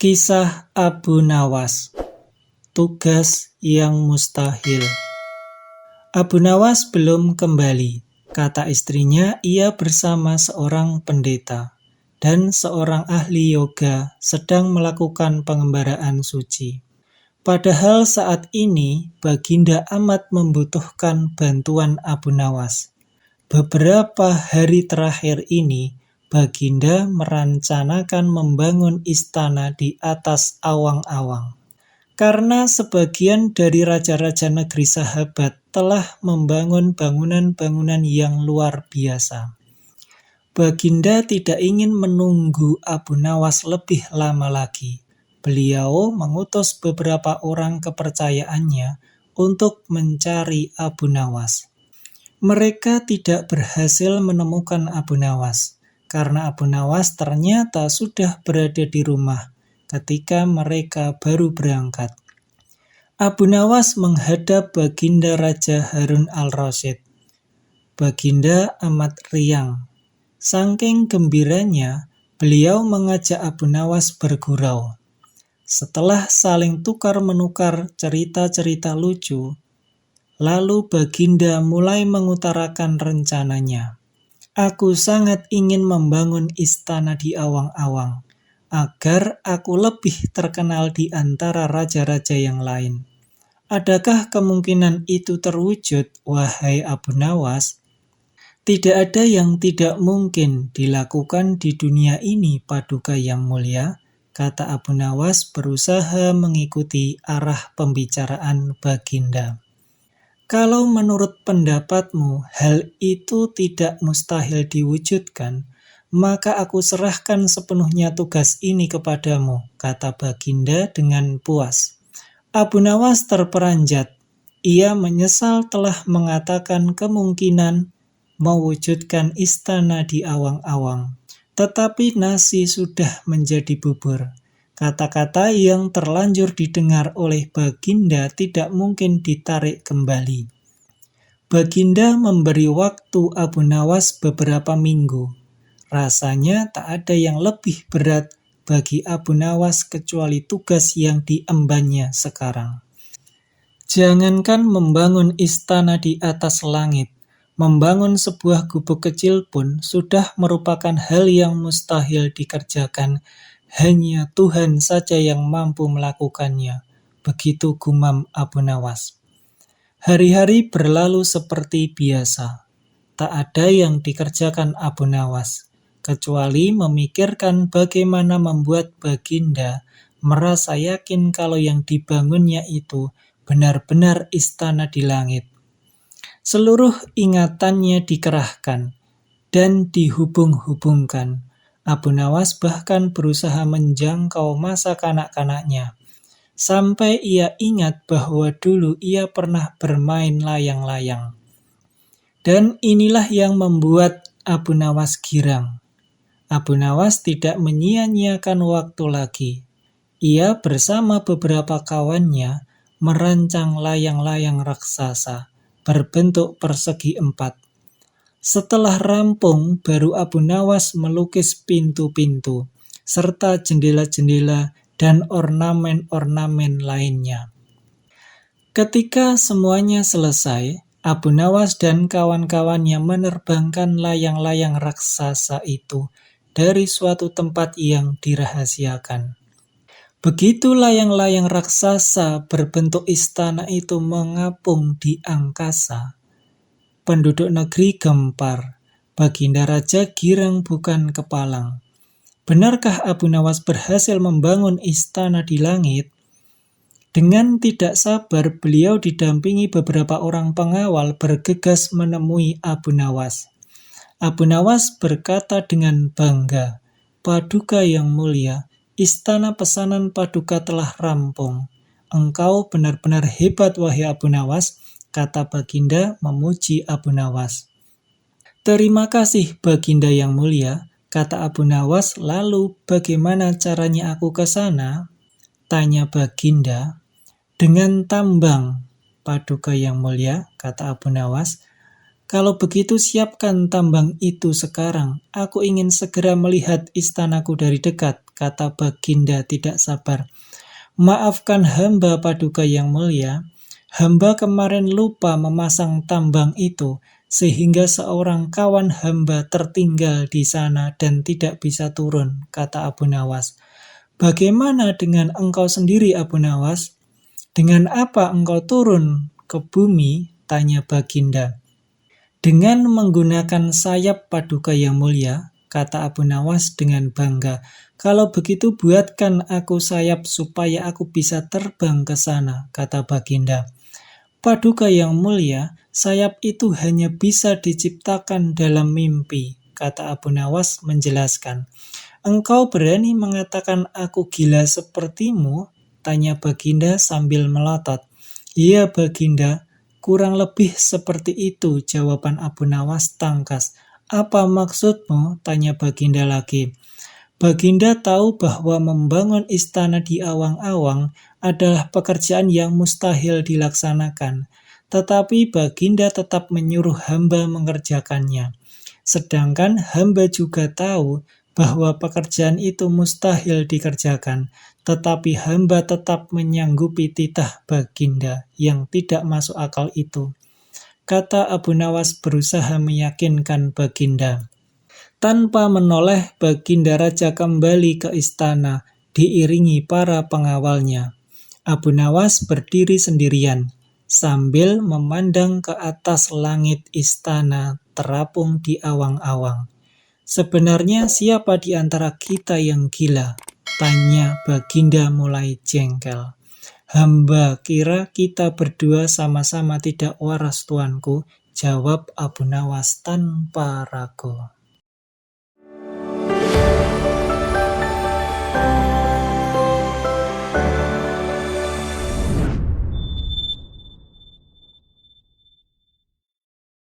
Kisah Abu Nawas, tugas yang mustahil. Abu Nawas belum kembali. Kata istrinya, ia bersama seorang pendeta dan seorang ahli yoga sedang melakukan pengembaraan suci. Padahal saat ini Baginda amat membutuhkan bantuan Abu Nawas. Beberapa hari terakhir ini, Baginda merencanakan membangun istana di atas awang-awang. Karena sebagian dari raja-raja negeri sahabat telah membangun bangunan-bangunan yang luar biasa. Baginda tidak ingin menunggu Abu Nawas lebih lama lagi. Beliau mengutus beberapa orang kepercayaannya untuk mencari Abu Nawas. Mereka tidak berhasil menemukan Abu Nawas, karena Abu Nawas ternyata sudah berada di rumah ketika mereka baru berangkat. Abu Nawas menghadap Baginda Raja Harun al-Rasyid. Baginda amat riang. Saking gembiranya, beliau mengajak Abu Nawas bergurau. Setelah saling tukar-menukar cerita-cerita lucu, lalu Baginda mulai mengutarakan rencananya. Aku sangat ingin membangun istana di awang-awang, agar aku lebih terkenal di antara raja-raja yang lain. Adakah kemungkinan itu terwujud, wahai Abu Nawas? Tidak ada yang tidak mungkin dilakukan di dunia ini, Paduka yang mulia, kata Abu Nawas berusaha mengikuti arah pembicaraan Baginda. Kalau menurut pendapatmu hal itu tidak mustahil diwujudkan, maka aku serahkan sepenuhnya tugas ini kepadamu, kata Baginda dengan puas. Abu Nawas terperanjat. Ia menyesal telah mengatakan kemungkinan mewujudkan istana di awang-awang. Tetapi nasi sudah menjadi bubur. Kata-kata yang terlanjur didengar oleh Baginda tidak mungkin ditarik kembali. Baginda memberi waktu Abu Nawas beberapa minggu. Rasanya tak ada yang lebih berat bagi Abu Nawas kecuali tugas yang diembannya sekarang. Jangankan membangun istana di atas langit, membangun sebuah gubuk kecil pun sudah merupakan hal yang mustahil dikerjakan. Hanya Tuhan saja yang mampu melakukannya. Begitu gumam Abu Nawas. Hari-hari berlalu seperti biasa. Tak ada yang dikerjakan Abu Nawas, kecuali memikirkan bagaimana membuat Baginda merasa yakin kalau yang dibangunnya itu benar-benar istana di langit. Seluruh ingatannya dikerahkan dan dihubung-hubungkan. Abu Nawas bahkan berusaha menjangkau masa kanak-kanaknya, sampai ia ingat bahwa dulu ia pernah bermain layang-layang. Dan inilah yang membuat Abu Nawas girang. Abu Nawas tidak menyia-nyiakan waktu lagi. Ia bersama beberapa kawannya merancang layang-layang raksasa berbentuk persegi 4. Setelah rampung, baru Abu Nawas melukis pintu-pintu, serta jendela-jendela dan ornamen-ornamen lainnya. Ketika semuanya selesai, Abu Nawas dan kawan-kawannya menerbangkan layang-layang raksasa itu dari suatu tempat yang dirahasiakan. Begitu layang-layang raksasa berbentuk istana itu mengapung di angkasa, penduduk negeri gempar. Baginda Raja girang bukan kepalang. Benarkah Abu Nawas berhasil membangun istana di langit? Dengan tidak sabar, beliau didampingi beberapa orang pengawal bergegas menemui Abu Nawas. Abu Nawas berkata dengan bangga, Paduka yang mulia, istana pesanan Paduka telah rampung. Engkau benar-benar hebat, wahai Abu Nawas, kata Baginda memuji Abu Nawas. Terima kasih Baginda yang mulia, kata Abu Nawas. Lalu bagaimana caranya aku ke sana? Tanya Baginda. Dengan tambang, Paduka yang mulia, kata Abu Nawas. Kalau begitu siapkan tambang itu sekarang. Aku ingin segera melihat istanaku dari dekat, kata Baginda tidak sabar. Maafkan hamba Paduka yang mulia, hamba kemarin lupa memasang tambang itu, sehingga seorang kawan hamba tertinggal di sana dan tidak bisa turun, kata Abu Nawas. Bagaimana dengan engkau sendiri, Abu Nawas? Dengan apa engkau turun ke bumi? Tanya Baginda. Dengan menggunakan sayap Paduka yang mulia, kata Abu Nawas dengan bangga. Kalau begitu buatkan aku sayap supaya aku bisa terbang ke sana, kata Baginda. Paduka yang mulia, sayap itu hanya bisa diciptakan dalam mimpi, kata Abu Nawas menjelaskan. Engkau berani mengatakan aku gila sepertimu? Tanya Baginda sambil melotot. Iya Baginda, kurang lebih seperti itu, jawaban Abu Nawas tangkas. Apa maksudmu? Tanya Baginda lagi. Baginda tahu bahwa membangun istana di awang-awang adalah pekerjaan yang mustahil dilaksanakan, tetapi Baginda tetap menyuruh hamba mengerjakannya. Sedangkan hamba juga tahu bahwa pekerjaan itu mustahil dikerjakan, tetapi hamba tetap menyanggupi titah Baginda yang tidak masuk akal itu. Kata Abu Nawas berusaha meyakinkan Baginda. Tanpa menoleh, Baginda Raja kembali ke istana, diiringi para pengawalnya. Abu Nawas berdiri sendirian, sambil memandang ke atas langit istana terapung di awang-awang. Sebenarnya siapa di antara kita yang gila? Tanya Baginda mulai jengkel. Hamba kira kita berdua sama-sama tidak waras tuanku, jawab Abu Nawas tanpa ragu.